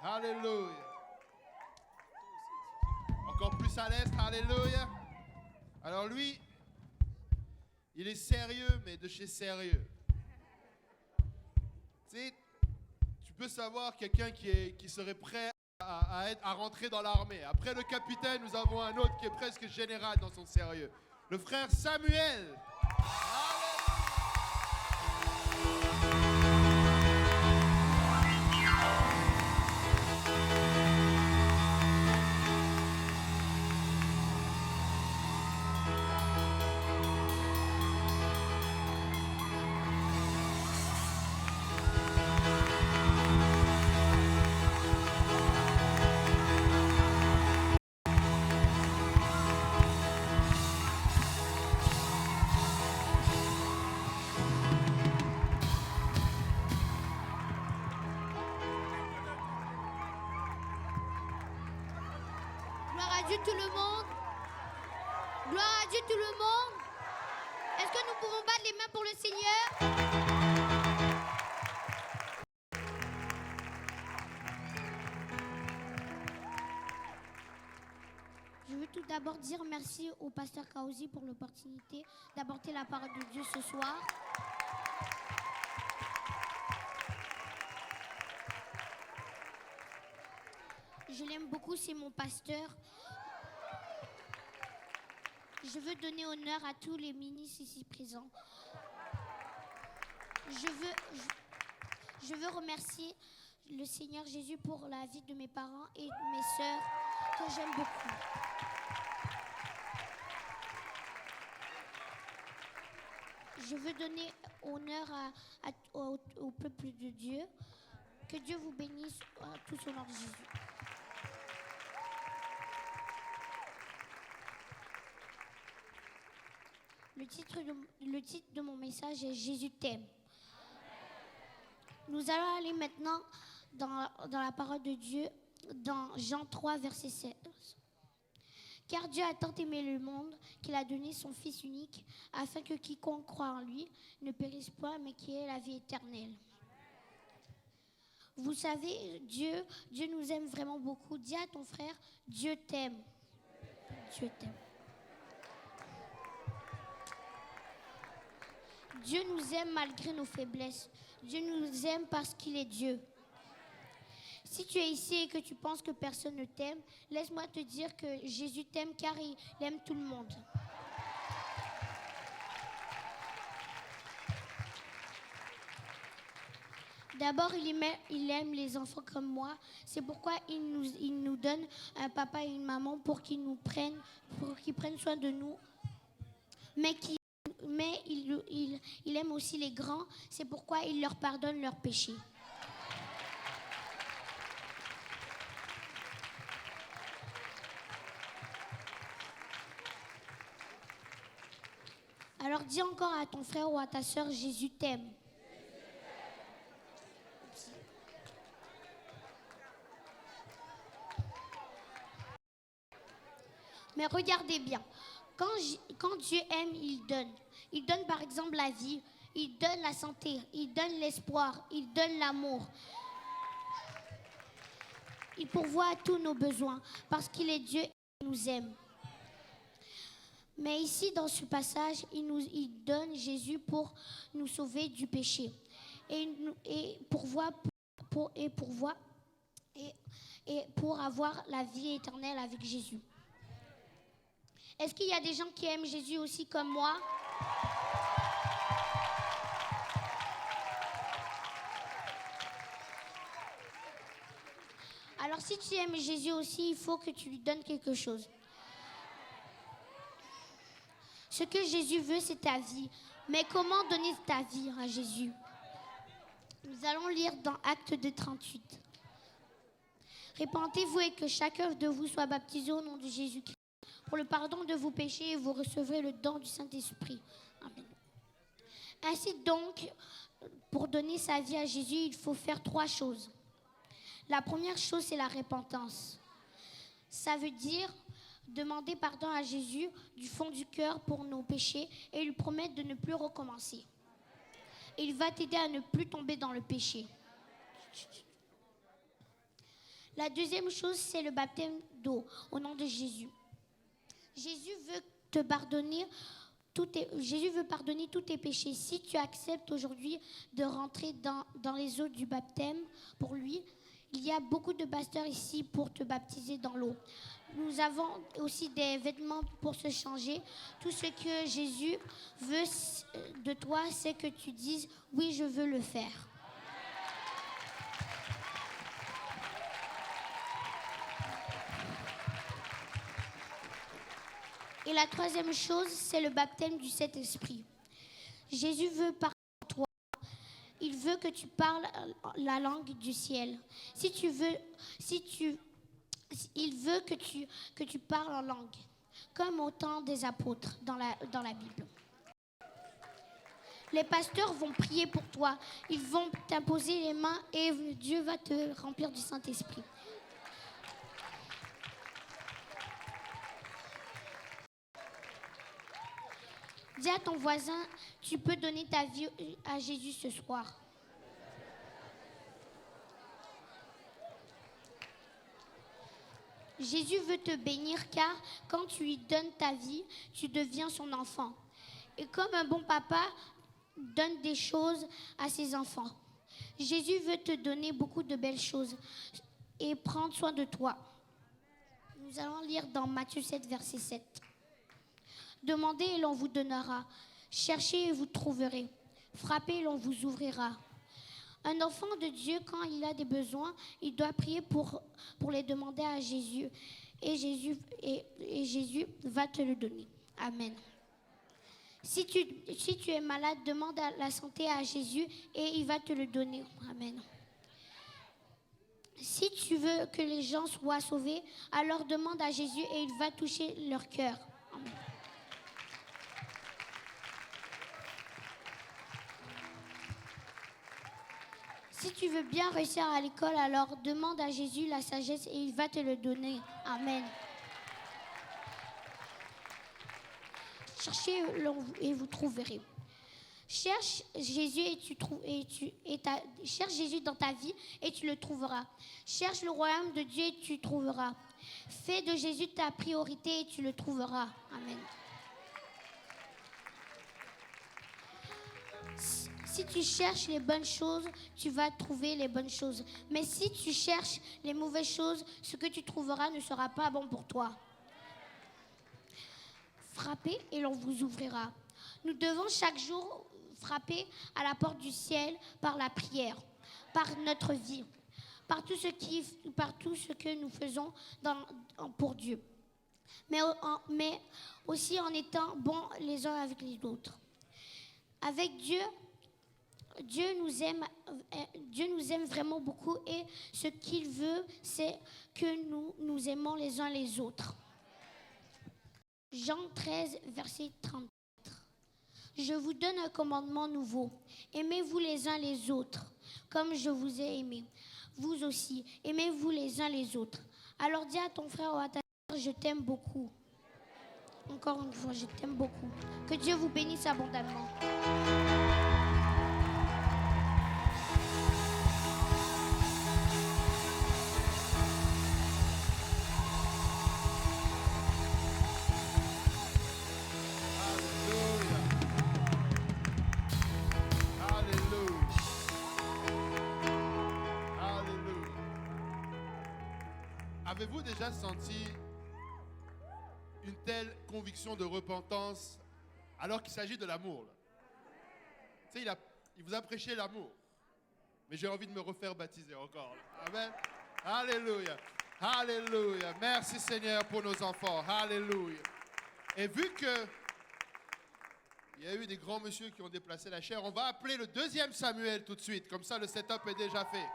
Alléluia. Encore plus à l'est, alléluia. Alors lui, il est sérieux, mais de chez sérieux. Tu sais, tu peux savoir quelqu'un qui serait prêt à rentrer dans l'armée. Après le capitaine, nous avons un autre qui est presque général dans son sérieux. Le frère Samuel. Dieu tout le monde. Gloire à Dieu tout le monde. Est-ce que nous pouvons battre les mains pour le Seigneur? Je veux tout d'abord dire merci au pasteur Kaozi pour l'opportunité d'apporter la parole de Dieu ce soir. Je l'aime beaucoup, c'est mon pasteur. Je veux donner honneur à tous les ministres ici présents. Je veux remercier le Seigneur Jésus pour la vie de mes parents et de mes sœurs que j'aime beaucoup. Je veux donner honneur au peuple de Dieu. Que Dieu vous bénisse tous au nom de Jésus. Le titre de mon message est « Jésus t'aime ». Nous allons aller maintenant dans la parole de Dieu, dans Jean 3, verset 16. « Car Dieu a tant aimé le monde qu'il a donné son Fils unique, afin que quiconque croit en lui ne périsse point, mais qu'il ait la vie éternelle. » Vous savez, Dieu nous aime vraiment beaucoup. Dis à ton frère, Dieu t'aime. Dieu t'aime. Dieu nous aime malgré nos faiblesses. Dieu nous aime parce qu'il est Dieu. Si tu es ici et que tu penses que personne ne t'aime, laisse-moi te dire que Jésus t'aime car il aime tout le monde. D'abord, il aime les enfants comme moi. C'est pourquoi il nous donne un papa et une maman pour qu'ils prennent soin de nous. Mais il aime aussi les grands. C'est pourquoi il leur pardonne leurs péchés. Alors dis encore à ton frère ou à ta sœur, Jésus t'aime. Mais regardez bien, quand Dieu aime, il donne. Il donne par exemple la vie, il donne la santé, il donne l'espoir, il donne l'amour. Il pourvoit à tous nos besoins parce qu'il est Dieu et il nous aime. Mais ici, dans ce passage, il donne Jésus pour nous sauver du péché et pour avoir la vie éternelle avec Jésus. Est-ce qu'il y a des gens qui aiment Jésus aussi comme moi? Alors si tu aimes Jésus aussi, il faut que tu lui donnes quelque chose. Ce que Jésus veut, c'est ta vie. Mais comment donner ta vie à Jésus? Nous allons lire dans Actes 2:38. Répentez-vous et que chacun de vous soit baptisé au nom de Jésus-Christ pour le pardon de vos péchés et vous recevrez le don du Saint-Esprit. Amen. Ainsi donc, pour donner sa vie à Jésus, il faut faire 3 choses. La première chose, c'est la repentance. Ça veut dire demander pardon à Jésus du fond du cœur pour nos péchés et lui promettre de ne plus recommencer. Et il va t'aider à ne plus tomber dans le péché. La deuxième chose, c'est le baptême d'eau, au nom de Jésus. Jésus veut Jésus veut pardonner tous tes péchés. Si tu acceptes aujourd'hui de rentrer dans les eaux du baptême pour lui, il y a beaucoup de pasteurs ici pour te baptiser dans l'eau. Nous avons aussi des vêtements pour se changer. Tout ce que Jésus veut de toi, c'est que tu dises « Oui, je veux le faire ». Et la troisième chose, c'est le baptême du Saint-Esprit. Jésus veut parler en toi. Il veut que tu parles la langue du ciel. Il veut que tu parles en langue, comme au temps des apôtres dans la Bible. Les pasteurs vont prier pour toi. Ils vont t'imposer les mains et Dieu va te remplir du Saint-Esprit. Dis à ton voisin, tu peux donner ta vie à Jésus ce soir. Jésus veut te bénir car quand tu lui donnes ta vie, tu deviens son enfant. Et comme un bon papa donne des choses à ses enfants, Jésus veut te donner beaucoup de belles choses et prendre soin de toi. Nous allons lire dans Matthieu 7, verset 7. Demandez et l'on vous donnera. Cherchez et vous trouverez. Frappez et l'on vous ouvrira. Un enfant de Dieu, quand il a des besoins, il doit prier pour les demander à Jésus. Et Jésus va te le donner. Amen. Si tu es malade, demande la santé à Jésus et il va te le donner. Amen. Si tu veux que les gens soient sauvés, alors demande à Jésus et il va toucher leur cœur. Amen. Si tu veux bien réussir à l'école, alors demande à Jésus la sagesse et il va te le donner. Amen. Cherchez et vous trouverez. Cherche Jésus cherche Jésus dans ta vie et tu le trouveras. Cherche le royaume de Dieu et tu trouveras. Fais de Jésus ta priorité et tu le trouveras. Amen. Si tu cherches les bonnes choses, tu vas trouver les bonnes choses. Mais si tu cherches les mauvaises choses, ce que tu trouveras ne sera pas bon pour toi. Frappez et l'on vous ouvrira. Nous devons chaque jour frapper à la porte du ciel par la prière, par notre vie, par tout ce que nous faisons pour Dieu. Mais aussi en étant bons les uns avec les autres. Avec Dieu nous aime vraiment beaucoup et ce qu'il veut, c'est que nous aimons les uns les autres. Jean 13, verset 34. Je vous donne un commandement nouveau. Aimez-vous les uns les autres, comme je vous ai aimé. Vous aussi, aimez-vous les uns les autres. Alors dis à ton frère ou à ta sœur, je t'aime beaucoup. Encore une fois, je t'aime beaucoup. Que Dieu vous bénisse abondamment. Avez-vous déjà senti une telle conviction de repentance alors qu'il s'agit de l'amour? Tu sais, il vous a prêché l'amour. Mais j'ai envie de me refaire baptiser encore. Amen. Alléluia. Alléluia. Merci Seigneur pour nos enfants. Alléluia. Et vu que il y a eu des grands messieurs qui ont déplacé la chair, on va appeler le deuxième Samuel tout de suite. Comme ça, le setup est déjà fait.